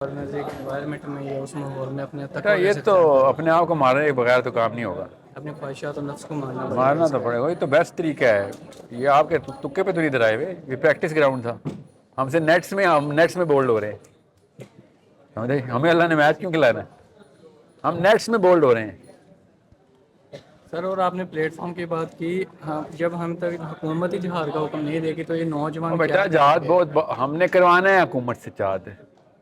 Environment میں یا اس ماحول میں اپنے بیٹا یہ تو اپنے آپ کو مارنے کے بغیر تو کام نہیں ہوگا. اپنے خواہشات اور نفس کو مارنا پڑے گا. مارنا تو پڑے گا, وہی تو بیسٹ طریقہ ہے. یہ آپ کے تکے پہ تو نہیں ڈرائے ہوئے, یہ پریکٹس گراؤنڈ تھا. ہم سے نیٹس میں بولڈ ہو رہے ہیں. ہمیں اللہ نے میچ کیوں کھلانا ہے؟ ہم نیٹس میں بولڈ ہو رہے ہیں. سر اور آپ نے پلیٹ فارم کی بات کی. ہاں, جب ہم تک حکومتی جہاد کا حکم نہیں دے گی تو یہ اور نوجوان کیا بیٹا کریں جہاد گے؟ بہت ہم نے کروانا ہے حکومت سے جہاد.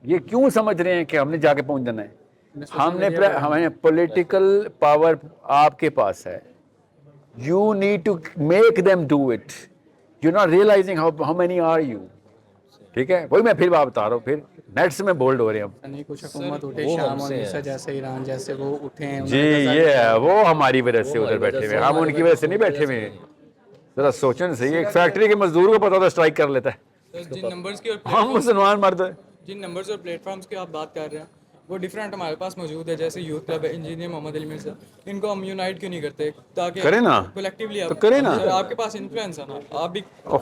یہ کیوں سمجھ رہے ہیں کہ ہم نے جا کے پہنچ جانا ہے؟ سوشل میڈیا پہ ہمیں پولیٹیکل پاور آپ کے پاس ہے. You need to make them do it. You're not realizing how many are you. ٹھیک ہے, وہی میں پھر بات بتا رہا ہوں. پھر نیٹس میں بولڈ ہو رہے ہیں ہم. نہیں کچھ حکومت اٹھے, شام اور مصر جیسے ایران جیسے وہ اٹھے ہیں, انہوں جی نے غزہ یہ لیا ہے, ہے. وہ ہماری وجہ سے ادھر بیٹھے ہوئے ہیں, ہم ان کی وجہ سے نہیں بیٹھے ہوئے ہیں. ذرا سوچیں صحیح, ایک فیکٹری کے مزدور کو پتا ہوتا اسٹرائک کر لیتا ہے. جن نمبرز کی اور پلیٹ ہم فارمز مسلمان مرد ہیں. جن نمبرز اور پلیٹ فارمز کی آپ بات کر رہے ہیں وہ ڈفرینٹ ہمارے پاس موجود ہے, جیسے یوتھ کلب ہے, انجینئر محمد علی مرزا. ان کو ہم یونائٹ کیوں نہیں کرتے تاکہ کریں نا, کولیکٹیولی تو کریں نا. سر آپ کے پاس انفلوئنس ہے نا, آپ بھی ہو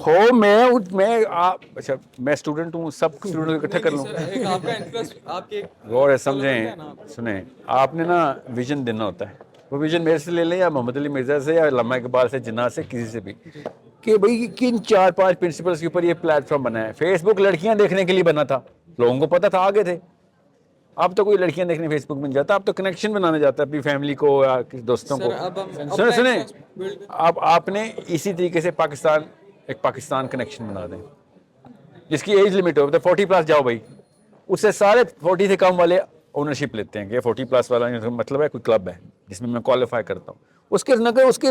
اچھا میں اسٹوڈنٹ ہوں, سب اسٹوڈنٹ کو اکٹھا کر لوں. سر ایک آپ کا انفلوئنس آپ کے غور ہے, فالوور سمجھیں, ہے نا. سنیں, آپ نے نا ویژن دینا ہوتا ہے. وہ ویژن میرے سے لے لیں یا محمد علی مرزا سے یا علامہ اقبال سے, جناح سے, کسی سے بھی, کہ بھئی کن 4-5 پرنسپلس کے اوپر یہ پلیٹ فارم بنا ہے. فیس بک لڑکیاں دیکھنے کے لیے بنا تھا, لوگوں کو پتا تھا, آگے تھے. اب تو کوئی لڑکیاں دیکھنے فیس بک میں جاتا, اب تو کنیکشن بنانے جاتا ہے اپنی فیملی کو یا کسی دوستوں کو. سر اب ہم سنیں اب آپ نے اسی طریقے سے پاکستان کنیکشن بنا دیں, جس کی ایج لمٹ ہو, 40+ جاؤ بھائی, اس سے سارے 40 سے کم والے اونرشپ لیتے ہیں کہ 40+ والا مطلب ہے کوئی کلب ہے جس میں کوالیفائی کرتا ہوں. اس کے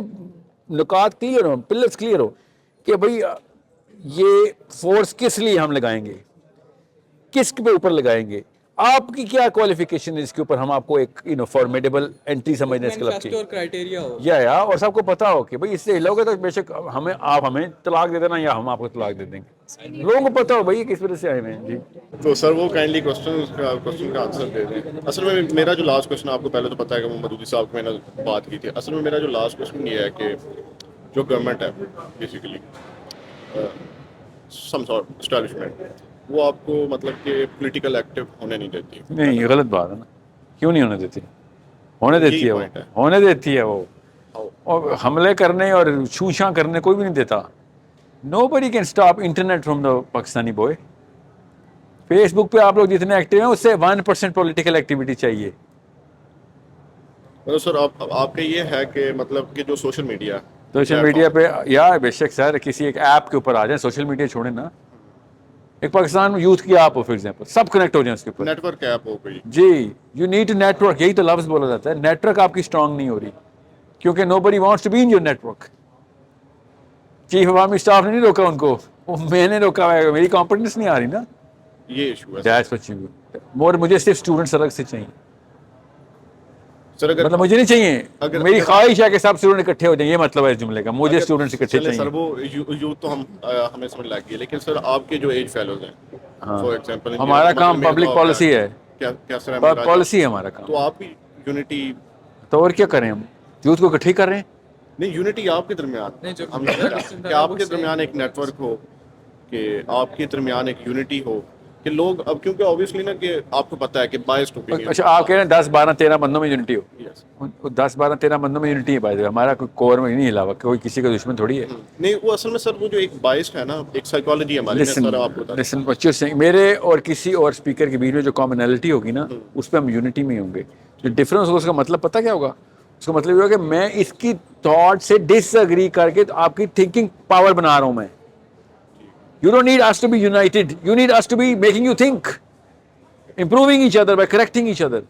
نکات کلیئر ہو, پلرز کلیئر ہو کہ بھئی یہ فورس کس لیے ہم لگائیں گے, کس کے اوپر لگائیں گے, آپ کی کیا کوالیفیکیشن ہے, اس کے اوپر ہم آپ کو ایک فارمیڈیبل اینٹری سمجھنے اس کلب کی, مینیفیسٹو اور کرائٹیریا ہو. یا اور سب کو پتا ہو کہ بھئی اس سے ہلو گے تو بے شک آپ ہمیں طلاق دے دینا یا ہم آپ کو طلاق دے دیں گے. لوگوں کو پتا ہو بھئی کس وجہ سے آئے ہوئے ہیں. جی تو سر وہ کائنڈلی کوشچن کا آنسر دے دیں. اصل میں میرا جو لاسٹ کوشچن, آپ کو پہلے تو پتا ہے کہ وہ مودودی صاحب کو میں نے بات کی تھی. اصل میں میرا جو لاسٹ کوشچن یہ ہے کہ جو گورنمنٹ ہے بیسیکلی سم سارٹ اسٹیبلشمنٹ, وہ آپ کو مطلب کہ پولیٹیکل ایکٹیو ہونے نہیں دیتی. نہیں, یہ غلط بات ہے نا. کیوں نہیں ہونے دیتی؟ ہونے دیتی ہے, وہ ہونے دیتی ہے. وہ اور حملے کرنے اور چھوچھاں کرنے کوئی بھی نہیں دیتا. Nobody can stop internet from the Pakistani boy. Facebook پہ آپ لوگ جتنے ایکٹیو ہیں اس سے 1% پولیٹیکل ایکٹیویٹی چاہیے. مطلب سر آپ کا یہ ہے کہ مطلب کہ جو سوشل میڈیا پہ یا بے شک سر کسی ایک ایپ کے اوپر آ جائیں, سوشل میڈیا چھوڑیں نا, ایک پاکستان یوتھ کی ایپ ہو فار ایگزامپل, سب کنیکٹ ہو جائیں اس کے اوپر. نیٹ ورک ایپ ہو گئی. جی you need to network, یہی تو لفظ بولا جاتا ہے. نیٹ ورک آپ کی اسٹرانگ نہیں ہو رہی کیونکہ nobody wants to be in your network. Chief عوامی اسٹاف نے نہیں روکا ان کو, میں نے روکا ہے, میری کمپیٹنس نہیں آ رہی نا. یہ ایشو ہے مور مجھے صرف اسٹوڈنٹس الگ سے چاہیے. سر اگر مطلب مجھے نہیں چاہیے, میری خواہش ہے کہ سب اسٹوڈنٹ اکٹھے ہو جائیں, یہ مطلب ہے اس جملے کا. مجھے اسٹوڈنٹس اکٹھے چاہیے. سر وہ یوتھ تو ہمیں سمجھ لگ گئی, لیکن سر آپ کے جو ایج فیلوز ہیں, فار ایگزامپل ہمارا کام پبلک پالیسی ہے, پالیسی ہے ہمارا کام. تو آپ کی یونٹی تو اور کیا کریں, ہم یوتھ کو اکٹھے کر رہے ہیں. نہیں, یونٹی آپ کے درمیان, ہم کہ آپ کے درمیان ایک نیٹ ورک ہو, کہ آپ کے درمیان ایک یونٹی ہو, کہ لوگ اب کیونکہ اوبیسلی نا کہ آپ کو پتا ہے کہ بائسڈ اوپینین. اچھا آپ کہہ رہے ہیں 10-12-13 بندوں میں یونٹی ہو. 10-12-13 بندوں میں یونٹی ہے بھائی, ہمارا کوئی کور میں نہیں علاوہ, کوئی کسی کا دشمن تھوڑی ہے. نہیں, وہ اصل میں سر وہ جو ایک بائسڈ ہے نا, ایک سائیکالوجی ہماری سر آپ کو لسن بچوں, میرے اور کسی اور اسپیکر کے بیچ میں جو کامنالٹی ہوگی نا, اس پہ ہم یونٹی میں ہوں گے. جو ڈفرینس ہوگا اس کا مطلب پتہ کیا ہوگا, اس کا مطلب یہ ہوگا کہ میں اس کی تھاٹ سے ڈس ایگری کر کے آپ کی تھنکنگ پاور بنا رہا ہوں میں. You don't need us to be united. You need us to be making you think, improving each other by correcting each other.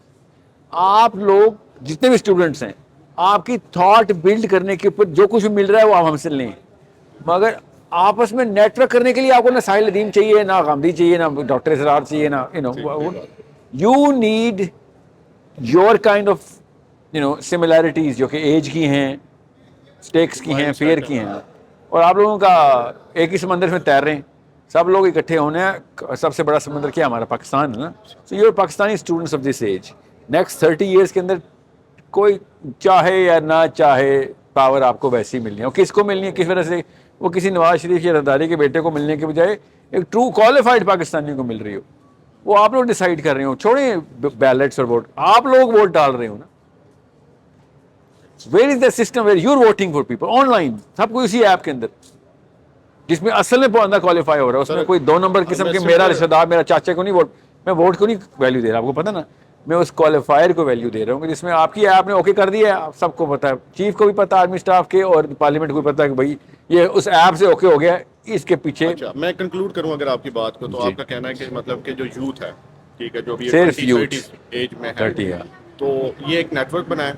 آپ لوگ جتنے بھی اسٹوڈنٹس ہیں, آپ کی تھاٹ بلڈ کرنے کے اوپر جو کچھ بھی مل رہا ہے وہ آپ ہم سے لیں, مگر آپس میں نیٹ ورک کرنے کے لیے آپ کو نہ ساحل ندیم چاہیے, نہ غامدی چاہیے, نہ ڈاکٹر اسرار چاہیے, نہ you need your kind of similarities جو کہ ایج کی ہیں, اسٹیکس کی ہیں, فیئر کی ہیں. اور آپ لوگوں کا ایک ہی سمندر میں تیر رہے ہیں, سب لوگ اکٹھے ہونے ہیں. سب سے بڑا سمندر کیا ہمارا پاکستان ہے نا. So you are Pakistani students of this age. Next 30 years کے اندر کوئی چاہے یا نہ چاہے پاور آپ کو ویسی ملنی ہے. اور کس کو ملنی ہے, کس وجہ سے, وہ کسی نواز شریف یا زرداری کے بیٹے کو ملنے کے بجائے ایک ٹرو کوالیفائڈ پاکستانی کو مل رہی ہو. وہ آپ لوگ ڈیسائیڈ کر رہے ہو. چھوڑیں بیلٹس اور ووٹ, آپ لوگ ووٹ ڈال رہے ہو نا. Where is the system where you are voting for people online, سب کو اسی ایپ کے اندر, جس میں اصل میں بندہ کوالیفائی ہو رہا ہے. اس میں کوئی 2 نمبر قسم کے میرا رشتہ دار میرا چاچا کو نہیں ووٹ, میں ووٹ کو نہیں ویلیو دے رہا, آپ کو پتہ نا, میں اس کوالیفائر کو ویلیو دے رہا ہوں جس میں آپ کی ایپ نے اوکے کر دیا ہے, آپ سب کو پتا ہے, چیف کو بھی پتا ہے, آرمی اسٹاف کے اور پارلیمنٹ کو بھی پتا ہے کہ بھائی یہ اس ایپ سے اوکے ہو گیا, اس کے پیچھے. اچھا میں کنکلوڈ کروں اگر آپ کی بات کو, تو جی. آپ کا کہنا ہے کہ مطلب کہ جو یوتھ ہے, ٹھیک ہے, جو بھی صرف 20 youth. 30 ایج میں ہے, 30 ہے. تو یہ ایک نیٹ ورک بنائے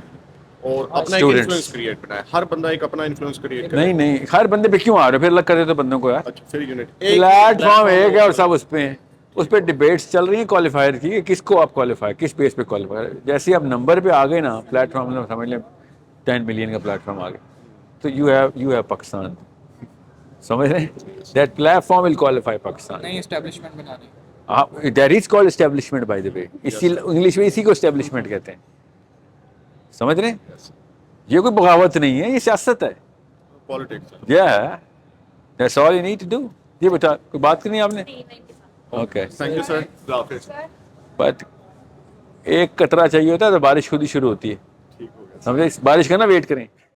اور اپنا ایک Students. انفلوئنس کریٹ بنائے, ہر بندہ ایک اپنا انفلوئنس کریٹ کرے. نہیں ہر بندے پہ کیوں آ رہے ہو, پھر الگ کر دیتے بندوں کو یار. اچھا پھر یونٹ پلیٹ فارم ایک ہے اور سب اس پہ ہیں, اس پہ ڈبیٹس چل رہی ہیں کوالیفائر کی کہ کس کو آپ کوالیفائی, کس بیس پہ کوالیفائر. جیسے آپ نمبر پہ آ گئے نا, پلیٹ فارم میں سمجھ لیں 10 ملین کا پلیٹ فارم آ گیا, تو یو ہیو پاکستان, سمجھ رہے ہیں, that platform will qualify Pakistan. نئی اسٹیبلشمنٹ بنا رہی. That is called establishment by the way, اسی انگلش میں اسی کو اسٹیبلشمنٹ کہتے ہیں, سمجھ رہے ہیں. یہ کوئی بغاوت نہیں ہے, یہ سیاست ہے. Politics. Yeah, that's all you need to do. یہ بیٹا کوئی بات کرنی ہے آپ نے؟ اوکے, تھینک یو سر, خدا حافظ. بٹ ایک قطرہ چاہیے ہوتا ہے تو بارش خود ہی شروع ہوتی ہے, ٹھیک ہو گیا. سمجھے, بارش کا نا ویٹ کریں.